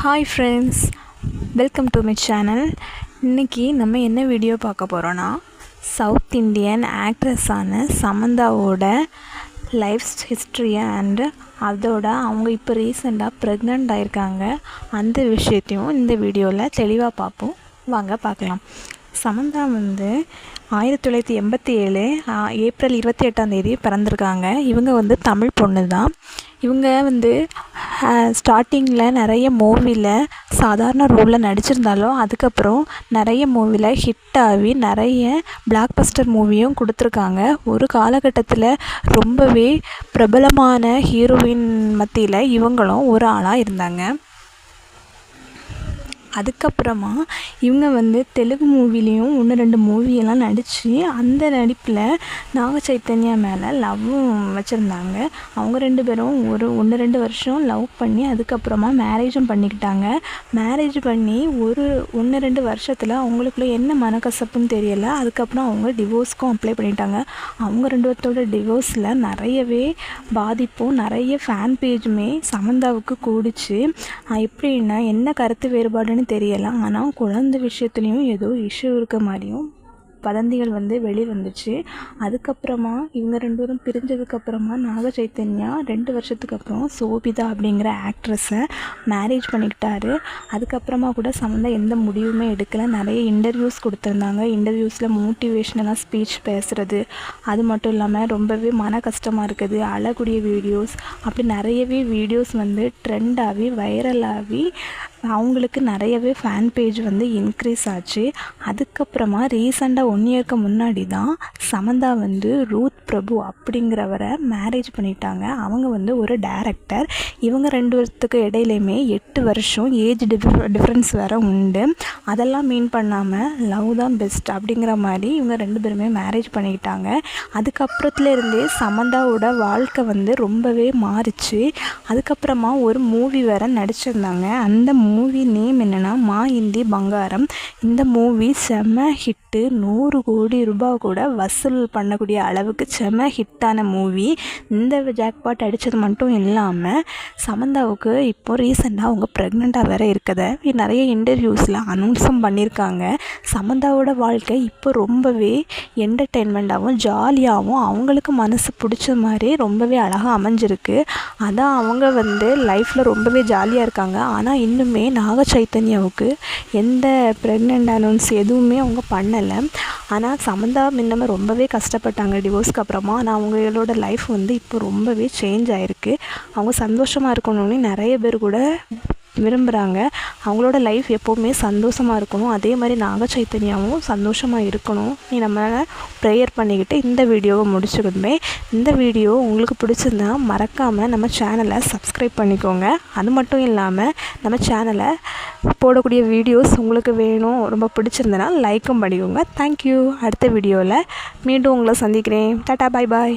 Hi friends, welcome to my channel. இன்றைக்கி நம்ம என்ன வீடியோ பார்க்க போகிறோன்னா, சவுத் இண்டியன் ஆக்ட்ரஸான சமந்தாவோட லைஃப் ஹிஸ்ட்ரி அண்டு அவங்க இப்போ ரீசெண்டாக ப்ரெக்னென்ட் ஆகிருக்காங்க. அந்த விஷயத்தையும் இந்த வீடியோவில் தெளிவாக பார்ப்போம். வாங்க பார்க்கலாம். சமந்தா 1987 ஏப்ரல் 28 பிறந்திருக்காங்க. இவங்க தமிழ் பொண்ணு தான். இவங்க ஸ்டார்டிங்கில் நிறைய மூவியில் சாதாரண ரோலில் நடிச்சிருந்தாலும் அதுக்கப்புறம் நிறைய மூவியில் ஹிட் ஆகி நிறைய பிளாக் பஸ்டர் மூவியும் கொடுத்துருக்காங்க. ஒரு காலகட்டத்தில் ரொம்பவே பிரபலமான ஹீரோயின் மத்தியில் இவங்களும் ஒரு ஆளாக இருந்தாங்க. அதுக்கப்புறமா இவங்க தெலுங்கு மூவிலையும் 1-2 மூவியெல்லாம் நடித்து அந்த நடிப்பில் நாக சைத்தன்யா மேலே லவ்வும் வச்சுருந்தாங்க. அவங்க 2 பேரும் 1-2 வருஷம் லவ் பண்ணி அதுக்கப்புறமா மேரேஜும் பண்ணிக்கிட்டாங்க. மேரேஜ் பண்ணி 1-2 வருஷத்தில் அவங்களுக்குள்ள என்ன மனக்கசப்புன்னு தெரியலை. அதுக்கப்புறம் அவங்க டிவோர்ஸ்க்கும் அப்ளை பண்ணிட்டாங்க. அவங்க 2 பேர்த்தோட டிவோர்ஸில் நிறையவே பாதிப்பும் நிறைய ஃபேன் பேஜுமே சமந்தாவுக்கு கூடிச்சு. எப்படின்னா என்ன கருத்து வேறுபாடுன்னு தெரியல, ஆனால் குழந்தை விஷயத்துலேயும் ஏதோ இஷ்யூ இருக்க மாதிரியும் வதந்திகள் வெளிவந்துச்சு. அதுக்கப்புறமா இவங்க 2 பேரும் பிரிஞ்சதுக்கப்புறமா நாக சைத்தன்யா 2 வருஷத்துக்கு அப்புறம் சோபிதா அப்படிங்கிற ஆக்ட்ரஸை மேரேஜ் பண்ணிக்கிட்டாரு. அதுக்கப்புறமா கூட சமந்தா எந்த முடிவுமே எடுக்கலை. நிறைய இன்டர்வியூஸ் கொடுத்துருந்தாங்க. இன்டர்வியூஸில் மோட்டிவேஷ்னலாக ஸ்பீச் பேசுகிறது, அது மட்டும் இல்லாமல் ரொம்பவே மன கஷ்டமாக இருக்குது, அழக்கூடிய வீடியோஸ், அப்படி நிறையவே வீடியோஸ் ட்ரெண்டாகி வைரலாகி அவங்களுக்கு நிறையவே ஃபேன் பேஜ் இன்க்ரீஸ் ஆச்சு. அதுக்கப்புறமா ரீசெண்டாக 1 இயருக்கு முன்னாடி தான் சமந்தா ரூத் பிரபு அப்படிங்கிறவரை மேரேஜ் பண்ணிட்டாங்க. அவங்க ஒரு டைரக்டர். இவங்க 2 பேர்த்துக்கு இடையிலையுமே 8 வருஷம் ஏஜ் டிஃப்ரென்ஸ் வேறு உண்டு. அதெல்லாம் மீன் பண்ணாமல் லவ் தான் பெஸ்ட் அப்படிங்கிற மாதிரி இவங்க 2 பேருமே மேரேஜ் பண்ணிக்கிட்டாங்க. அதுக்கப்புறத்துலேருந்தே சமந்தாவோட வாழ்க்கை ரொம்பவே மாறிச்சு. அதுக்கப்புறமா ஒரு மூவி வேறு நடிச்சிருந்தாங்க. அந்த மூவி நேம் என்னென்னா மா இந்தி பங்காரம். இந்த மூவி செம ஹிட்டு. 100 கோடி ரூபாய் கூட வசூல் பண்ணக்கூடிய அளவுக்கு செம ஹிட்டான மூவி. இந்த ஜாக்பாட் அடித்தது மட்டும் இல்லாமல் சமந்தாவுக்கு இப்போ ரீசெண்டாக அவங்க ப்ரெக்னெண்ட்டாக வேறு இருக்கதை நிறைய இன்டர்வியூஸில் அனௌன்ஸும் பண்ணியிருக்காங்க. சமந்தாவோட வாழ்க்கை இப்போ ரொம்பவே என்டர்டெயின்மெண்ட்டாகவும் ஜாலியாகவும் அவங்களுக்கு மனசு பிடிச்ச மாதிரி ரொம்பவே அழகாக அமைஞ்சிருக்கு. அதான் அவங்க லைஃப்பில் ரொம்பவே ஜாலியாக இருக்காங்க. ஆனால் இன்னுமே நாக சைத்தன்யாவுக்கு எந்த ப்ரெக்னென்ட் அனௌன்ஸ் எதுவுமே அவங்க பண்ணலை. ஆனால் சமந்தா முன்னமே ரொம்பவே கஷ்டப்பட்டாங்க டிவோர்ஸ்க்கு அப்புறமா. ஆனால் அவங்களோட லைஃப் இப்போ ரொம்பவே சேஞ்ச் ஆகிருக்கு. அவங்க சந்தோஷமாக இருக்கணும்னு நிறைய பேர் கூட விரும்புகிறாங்க. அவங்களோட லைஃப் எப்போவுமே சந்தோஷமாக இருக்கணும். அதே மாதிரி நாக சைத்தன்யாவும் சந்தோஷமாக இருக்கணும். நம்ம ப்ரேயர் பண்ணிக்கிட்டு இந்த வீடியோவை முடிச்சுக்கிட்டுமே. இந்த வீடியோ உங்களுக்கு பிடிச்சிருந்தா மறக்காமல் நம்ம சேனலை சப்ஸ்கிரைப் பண்ணிக்கோங்க. அது மட்டும் இல்லாமல் நம்ம சேனலை போடக்கூடிய வீடியோஸ் உங்களுக்கு வேணும், ரொம்ப பிடிச்சிருந்தனா லைக்கும் பண்ணிக்கோங்க. தேங்க்யூ. அடுத்த வீடியோவில் மீண்டும் உங்களை சந்திக்கிறேன். டாட்டா, பாய் பாய்.